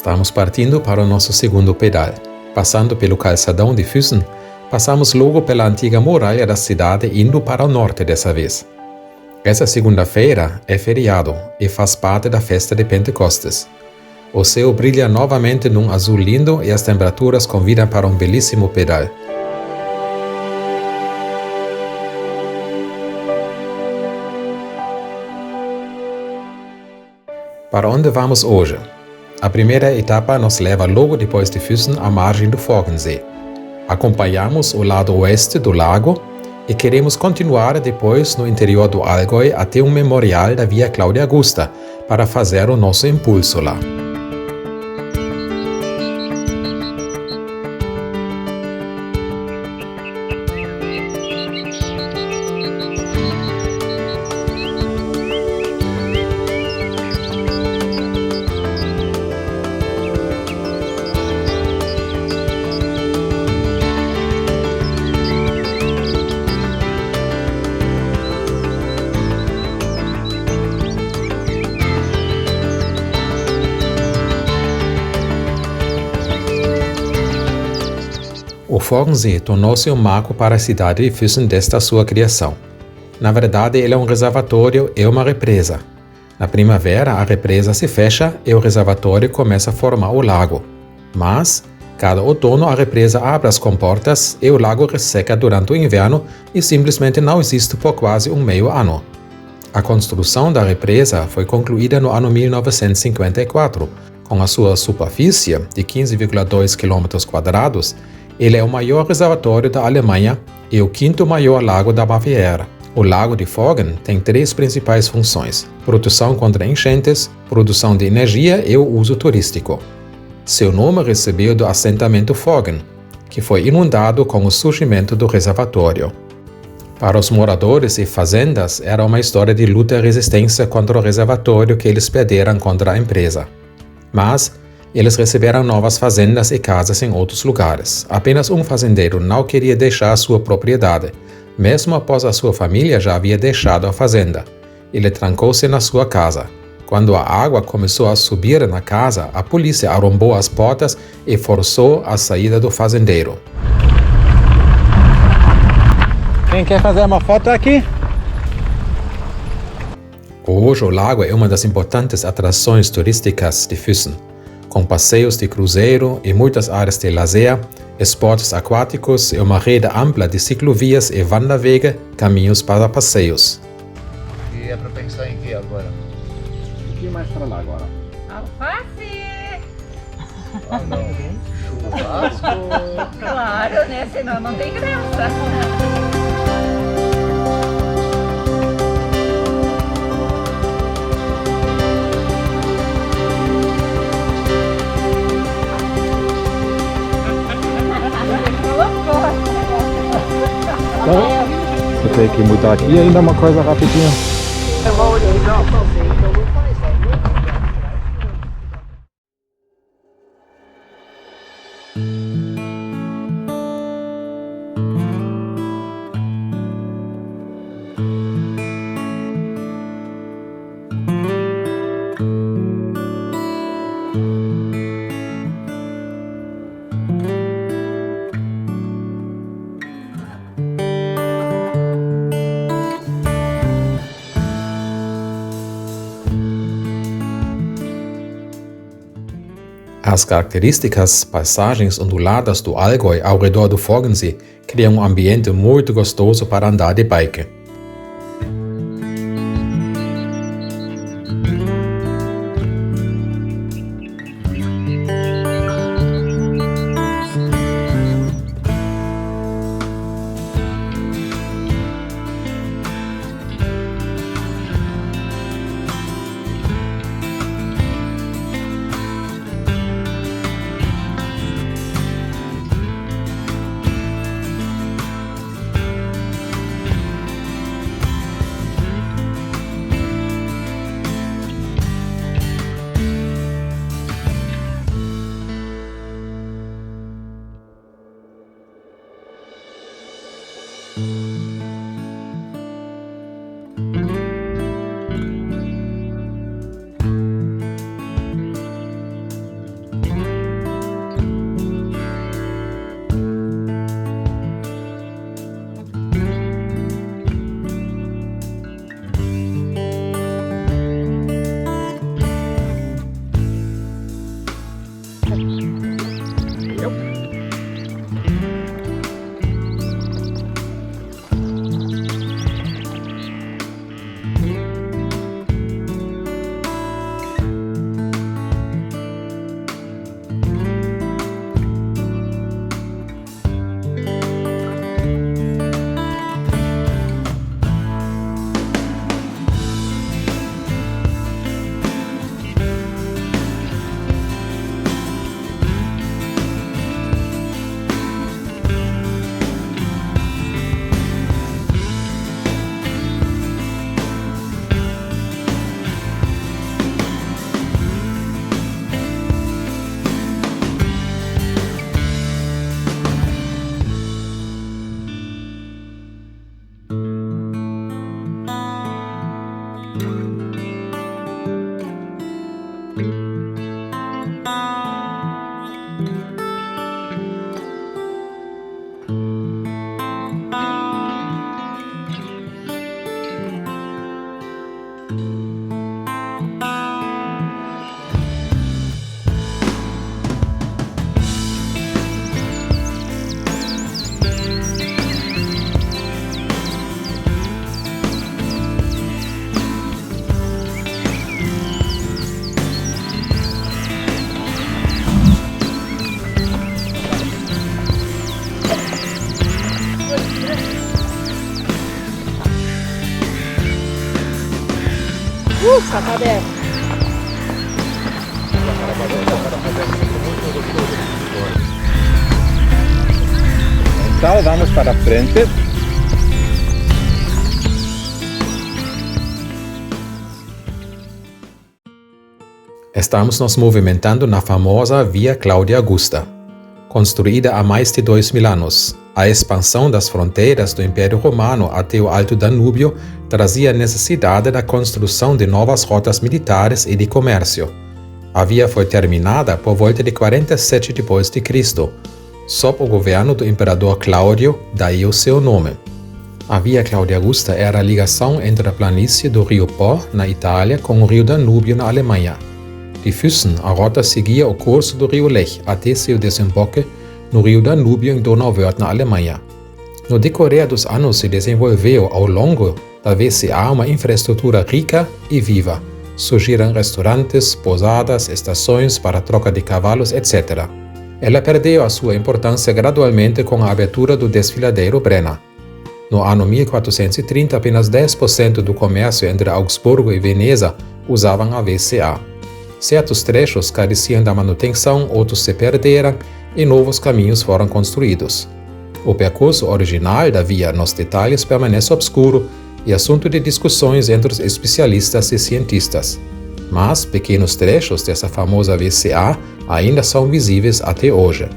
Estamos partindo para o nosso segundo pedal. Passando pelo calçadão de Füssen, passamos logo pela antiga muralha da cidade indo para o norte dessa vez. Essa segunda-feira é feriado e faz parte da festa de Pentecostes. O céu brilha novamente num azul lindo e as temperaturas convidam para um belíssimo pedal. Para onde vamos hoje? A primeira etapa nos leva logo depois de Füssen à margem do Forggensee. Acompanhamos o lado oeste do lago e queremos continuar depois no interior do Allgäu até um memorial da Via Claudia Augusta para fazer o nosso impulso lá. O Forggensee tornou-se um marco para a cidade de Füssen desde a sua criação. Na verdade, ele é um reservatório e uma represa. Na primavera, a represa se fecha e o reservatório começa a formar o lago. Mas, cada outono, a represa abre as comportas e o lago resseca durante o inverno e simplesmente não existe por quase um meio ano. A construção da represa foi concluída no ano 1954. Com a sua superfície de 15,2 km², ele é o maior reservatório da Alemanha e o quinto maior lago da Baviera. O lago de Forggen tem três principais funções: proteção contra enchentes, produção de energia e o uso turístico. Seu nome recebeu do assentamento Forggen, que foi inundado com o surgimento do reservatório. Para os moradores e fazendas, era uma história de luta e resistência contra o reservatório que eles perderam contra a empresa. Mas eles receberam novas fazendas e casas em outros lugares. Apenas um fazendeiro não queria deixar a sua propriedade, mesmo após a sua família já havia deixado a fazenda. Ele trancou-se na sua casa. Quando a água começou a subir na casa, a polícia arrombou as portas e forçou a saída do fazendeiro. Quem quer fazer uma foto aqui? Hoje o lago é uma das importantes atrações turísticas de Füssen, com passeios de cruzeiro e muitas áreas de lazer, esportes aquáticos e uma rede ampla de ciclovias e wanderwege, caminhos para passeios. E é para pensar em que agora? Um pouquinho mais para lá agora. Alface! Ah, não. Churrasco. Claro, né? Senão não tem graça. Então, vou ter que mudar aqui ainda uma coisa rapidinho. As características paisagens onduladas do Allgäu ao redor do Forggensee criam um ambiente muito gostoso para andar de bike. cadê? Então, vamos para frente. Estamos nos movimentando na famosa Via Claudia Augusta. Construída há mais de 2000 anos, a expansão das fronteiras do Império Romano até o Alto Danúbio trazia a necessidade da construção de novas rotas militares e de comércio. A via foi terminada por volta de 47 d.C., sob o governo do imperador Cláudio, daí o seu nome. A Via Claudia Augusta era a ligação entre a planície do rio Po, na Itália, com o rio Danúbio, na Alemanha. De Füssen, a rota seguia o curso do rio Lech até seu desemboque no rio Danúbio, em Donauwörth, na Alemanha. No decorrer dos anos se desenvolveu ao longo da VCA uma infraestrutura rica e viva. Surgiram restaurantes, pousadas, estações para troca de cavalos, etc. Ela perdeu a sua importância gradualmente com a abertura do desfiladeiro Brenner. No ano 1430, apenas 10% do comércio entre Augsburgo e Veneza usavam a VCA. Certos trechos careciam da manutenção, outros se perderam e novos caminhos foram construídos. O percurso original da via nos detalhes permanece obscuro e assunto de discussões entre os especialistas e cientistas. Mas pequenos trechos dessa famosa VCA ainda são visíveis até hoje.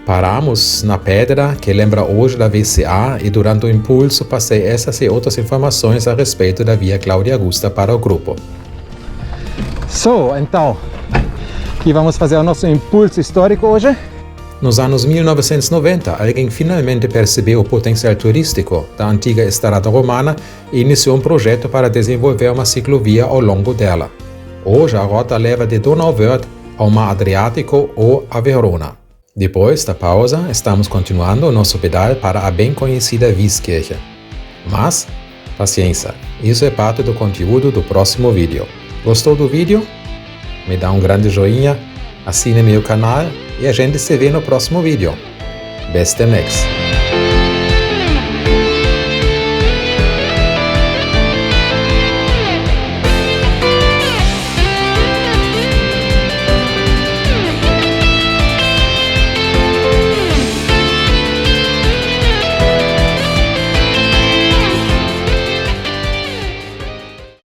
Paramos na pedra que lembra hoje da VCA e durante o impulso passei essas e outras informações a respeito da Via Claudia Augusta para o grupo. Então, aqui vamos fazer o nosso impulso histórico hoje. Nos anos 1990, alguém finalmente percebeu o potencial turístico da antiga estrada romana e iniciou um projeto para desenvolver uma ciclovia ao longo dela. Hoje a rota leva de Donauwörth ao Mar Adriático ou a Verona. Depois da pausa, estamos continuando o nosso pedal para a bem conhecida Wieskirche. Mas, paciência, isso é parte do conteúdo do próximo vídeo. Gostou do vídeo? Me dá um grande joinha, assine meu canal e a gente se vê no próximo vídeo. Bis demnächst!